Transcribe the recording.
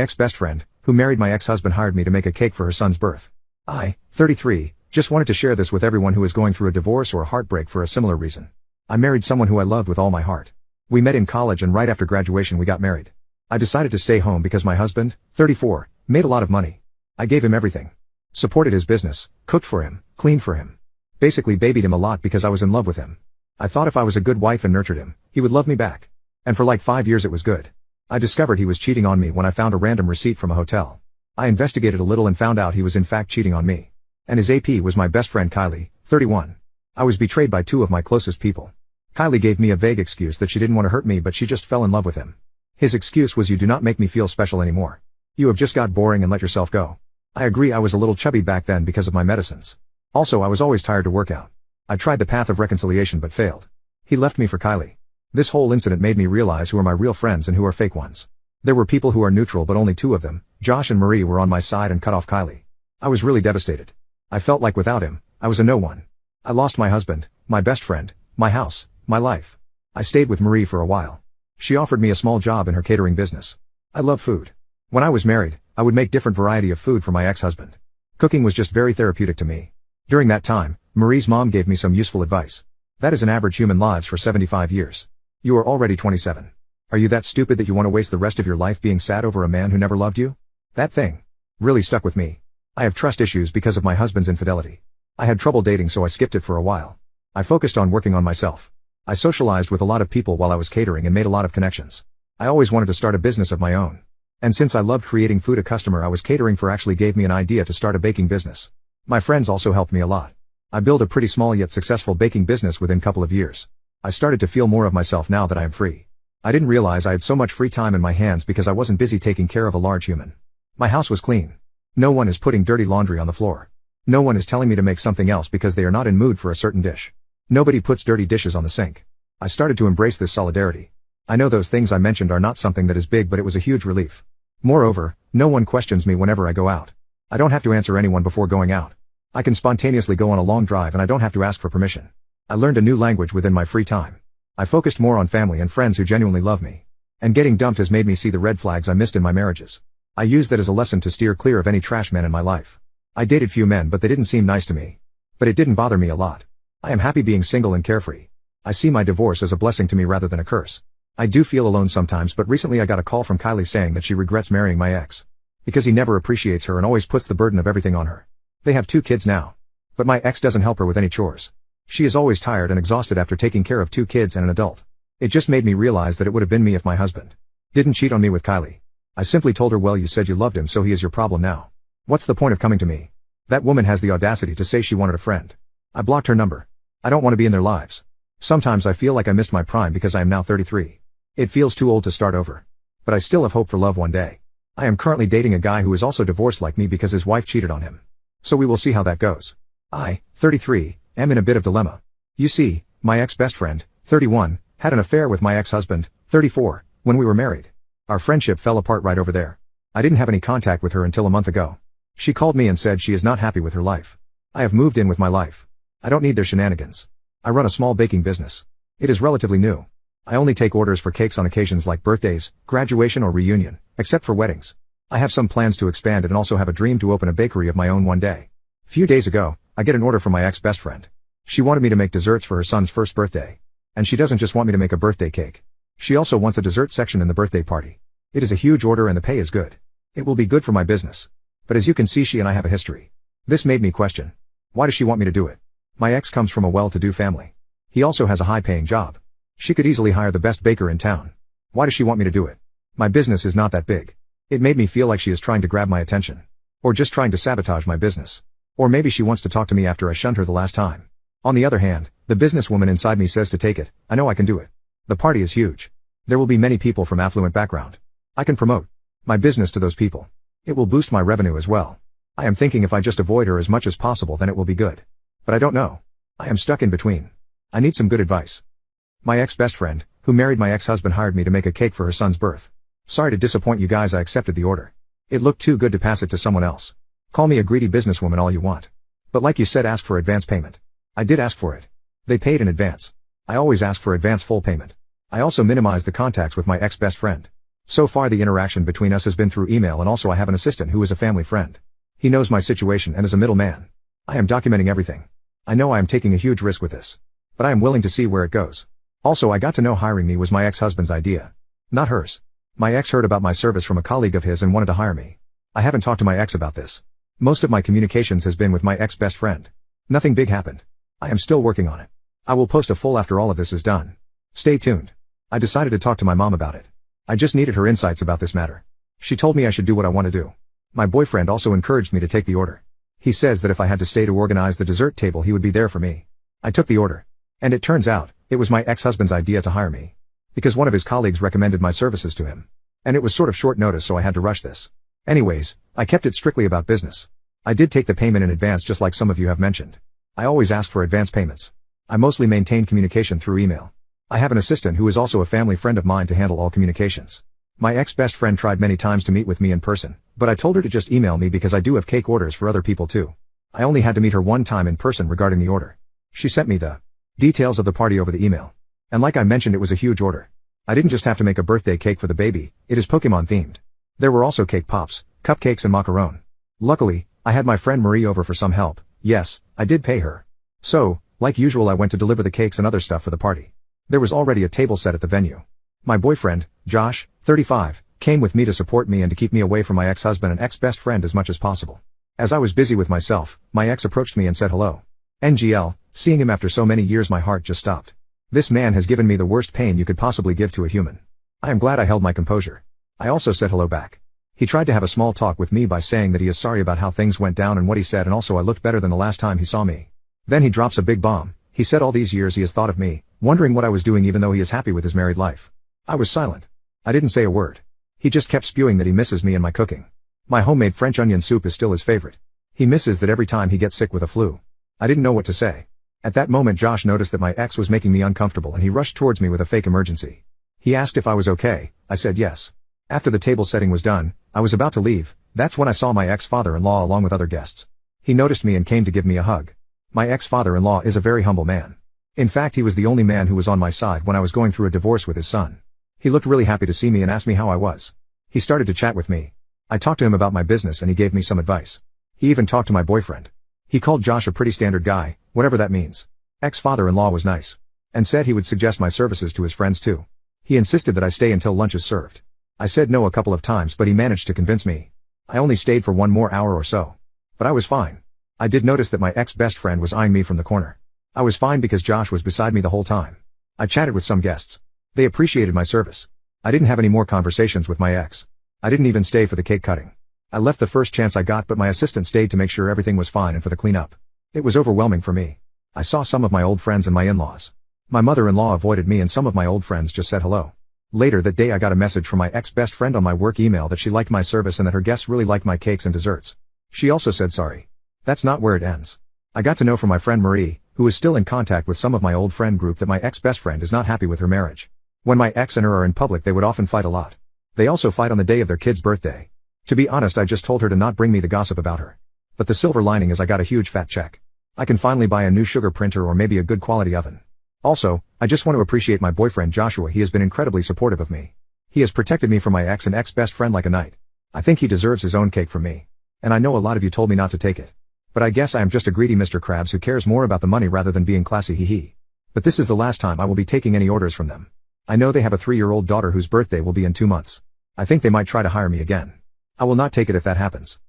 ex-best friend, who married my ex-husband, hired me to make a cake for her son's birth. I, 33, just wanted to share this with everyone who is going through a divorce or a heartbreak for a similar reason. I married someone who I loved with all my heart. We met in college and right after graduation we got married. I decided to stay home because my husband, 34, made a lot of money. I gave him everything. Supported his business, cooked for him, cleaned for him. Basically babied him a lot because I was in love with him. I thought if I was a good wife and nurtured him, he would love me back. And for like 5 years it was good. I discovered he was cheating on me when I found a random receipt from a hotel. I investigated a little and found out he was in fact cheating on me. And his AP was my best friend Kylie, 31. I was betrayed by 2 of my closest people. Kylie gave me a vague excuse that she didn't want to hurt me but she just fell in love with him. His excuse was, "You do not make me feel special anymore. You have just got boring and let yourself go." I agree, I was a little chubby back then because of my medicines. Also I was always tired to work out. I tried the path of reconciliation but failed. He left me for Kylie. This whole incident made me realize who are my real friends and who are fake ones. There were people who are neutral but only 2 of them, Josh and Marie, were on my side and cut off Kylie. I was really devastated. I felt like without him, I was a no one. I lost my husband, my best friend, my house, my life. I stayed with Marie for a while. She offered me a small job in her catering business. I love food. When I was married, I would make different variety of food for my ex-husband. Cooking was just very therapeutic to me. During that time, Marie's mom gave me some useful advice. That is an average human lives for 75 years. You are already 27. Are you that stupid that you want to waste the rest of your life being sad over a man who never loved you? That thing really stuck with me. I have trust issues because of my husband's infidelity. I had trouble dating so I skipped it for a while. I focused on working on myself. I socialized with a lot of people while I was catering and made a lot of connections. I always wanted to start a business of my own. And since I loved creating food, a customer I was catering for actually gave me an idea to start a baking business. My friends also helped me a lot. I built a pretty small yet successful baking business within a couple of years. I started to feel more of myself now that I am free. I didn't realize I had so much free time in my hands because I wasn't busy taking care of a large human. My house was clean. No one is putting dirty laundry on the floor. No one is telling me to make something else because they are not in mood for a certain dish. Nobody puts dirty dishes on the sink. I started to embrace this solidarity. I know those things I mentioned are not something that is big, but it was a huge relief. Moreover, no one questions me whenever I go out. I don't have to answer anyone before going out. I can spontaneously go on a long drive and I don't have to ask for permission. I learned a new language within my free time. I focused more on family and friends who genuinely love me. And getting dumped has made me see the red flags I missed in my marriages. I used that as a lesson to steer clear of any trash men in my life. I dated few men but they didn't seem nice to me. But it didn't bother me a lot. I am happy being single and carefree. I see my divorce as a blessing to me rather than a curse. I do feel alone sometimes, but recently I got a call from Kylie saying that she regrets marrying my ex. Because he never appreciates her and always puts the burden of everything on her. They have 2 kids now. But my ex doesn't help her with any chores. She is always tired and exhausted after taking care of 2 kids and an adult. It just made me realize that it would have been me if my husband didn't cheat on me with Kylie. I simply told her, "Well, you said you loved him, so he is your problem now. What's the point of coming to me?" That woman has the audacity to say she wanted a friend. I blocked her number. I don't want to be in their lives. Sometimes I feel like I missed my prime because I am now 33. It feels too old to start over. But I still have hope for love one day. I am currently dating a guy who is also divorced like me because his wife cheated on him. So we will see how that goes. I, 33, am in a bit of dilemma. You see, my ex-best friend, 31, had an affair with my ex-husband, 34, when we were married. Our friendship fell apart right over there. I didn't have any contact with her until a month ago. She called me and said she is not happy with her life. I have moved in with my life. I don't need their shenanigans. I run a small baking business. It is relatively new. I only take orders for cakes on occasions like birthdays, graduation or reunion, except for weddings. I have some plans to expand it and also have a dream to open a bakery of my own one day. Few days ago, I get an order from my ex-best friend. She wanted me to make desserts for her son's first birthday. And she doesn't just want me to make a birthday cake. She also wants a dessert section in the birthday party. It is a huge order and the pay is good. It will be good for my business. But as you can see, she and I have a history. This made me question. Why does she want me to do it? My ex comes from a well-to-do family. He also has a high-paying job. She could easily hire the best baker in town. Why does she want me to do it? My business is not that big. It made me feel like she is trying to grab my attention. Or just trying to sabotage my business. Or maybe she wants to talk to me after I shunned her the last time. On the other hand, the businesswoman inside me says to take it. I know I can do it. The party is huge. There will be many people from affluent background. I can promote my business to those people. It will boost my revenue as well. I am thinking if I just avoid her as much as possible then it will be good. But I don't know. I am stuck in between. I need some good advice. My ex-best friend, who married my ex-husband, hired me to make a cake for her son's birth. Sorry to disappoint you guys, I accepted the order. It looked too good to pass it to someone else. Call me a greedy businesswoman all you want. But like you said, ask for advance payment. I did ask for it. They paid in advance. I always ask for advance full payment. I also minimized the contacts with my ex-best friend. So far the interaction between us has been through email, and also I have an assistant who is a family friend. He knows my situation and is a middleman. I am documenting everything. I know I am taking a huge risk with this, but I am willing to see where it goes. Also, I got to know hiring me was my ex-husband's idea, not hers. My ex heard about my service from a colleague of his and wanted to hire me. I haven't talked to my ex about this. Most of my communications has been with my ex-best friend. Nothing big happened. I am still working on it. I will post a full after all of this is done. Stay tuned. I decided to talk to my mom about it. I just needed her insights about this matter. She told me I should do what I want to do. My boyfriend also encouraged me to take the order. He says that if I had to stay to organize the dessert table he would be there for me. I took the order. And it turns out, it was my ex-husband's idea to hire me. Because one of his colleagues recommended my services to him. And it was sort of short notice, so I had to rush this. Anyways, I kept it strictly about business. I did take the payment in advance just like some of you have mentioned. I always ask for advance payments. I mostly maintain communication through email. I have an assistant who is also a family friend of mine to handle all communications. My ex-best friend tried many times to meet with me in person, but I told her to just email me because I do have cake orders for other people too. I only had to meet her one time in person regarding the order. She sent me the details of the party over the email. And like I mentioned, it was a huge order. I didn't just have to make a birthday cake for the baby, it is Pokemon themed. There were also cake pops, cupcakes and macaron. Luckily, I had my friend Marie over for some help. Yes, I did pay her. So, like usual, I went to deliver the cakes and other stuff for the party. There was already a table set at the venue. My boyfriend, Josh, 35, came with me to support me and to keep me away from my ex-husband and ex-best friend as much as possible. As I was busy with myself, my ex approached me and said hello. NGL, seeing him after so many years my heart just stopped. This man has given me the worst pain you could possibly give to a human. I am glad I held my composure. I also said hello back. He tried to have a small talk with me by saying that he is sorry about how things went down and what he said, and also I looked better than the last time he saw me. Then he drops a big bomb. He said all these years he has thought of me, wondering what I was doing even though he is happy with his married life. I was silent. I didn't say a word. He just kept spewing that he misses me and my cooking. My homemade French onion soup is still his favorite. He misses that every time he gets sick with a flu. I didn't know what to say. At that moment Josh noticed that my ex was making me uncomfortable and he rushed towards me with a fake emergency. He asked if I was okay. I said yes. After the table setting was done, I was about to leave. That's when I saw my ex-father-in-law along with other guests. He noticed me and came to give me a hug. My ex-father-in-law is a very humble man. In fact, he was the only man who was on my side when I was going through a divorce with his son. He looked really happy to see me and asked me how I was. He started to chat with me. I talked to him about my business and he gave me some advice. He even talked to my boyfriend. He called Josh a pretty standard guy, whatever that means. Ex-father-in-law was nice. And said he would suggest my services to his friends too. He insisted that I stay until lunch is served. I said no a couple of times, but he managed to convince me. I only stayed for one more hour or so. But I was fine. I did notice that my ex-best friend was eyeing me from the corner. I was fine because Josh was beside me the whole time. I chatted with some guests. They appreciated my service. I didn't have any more conversations with my ex. I didn't even stay for the cake cutting. I left the first chance I got, but my assistant stayed to make sure everything was fine and for the cleanup. It was overwhelming for me. I saw some of my old friends and my in-laws. My mother-in-law avoided me and some of my old friends just said hello. Later that day I got a message from my ex-best friend on my work email that she liked my service and that her guests really liked my cakes and desserts. She also said sorry. That's not where it ends. I got to know from my friend Marie, who is still in contact with some of my old friend group, that my ex-best friend is not happy with her marriage. When my ex and her are in public they would often fight a lot. They also fight on the day of their kid's birthday. To be honest, I just told her to not bring me the gossip about her. But the silver lining is I got a huge fat check. I can finally buy a new sugar printer or maybe a good quality oven. Also, I just want to appreciate my boyfriend Joshua. He has been incredibly supportive of me. He has protected me from my ex and ex-best friend like a knight. I think he deserves his own cake from me. And I know a lot of you told me not to take it. But I guess I am just a greedy Mr. Krabs who cares more about the money rather than being classy, hee hee. But this is the last time I will be taking any orders from them. I know they have a 3-year-old daughter whose birthday will be in 2 months. I think they might try to hire me again. I will not take it if that happens.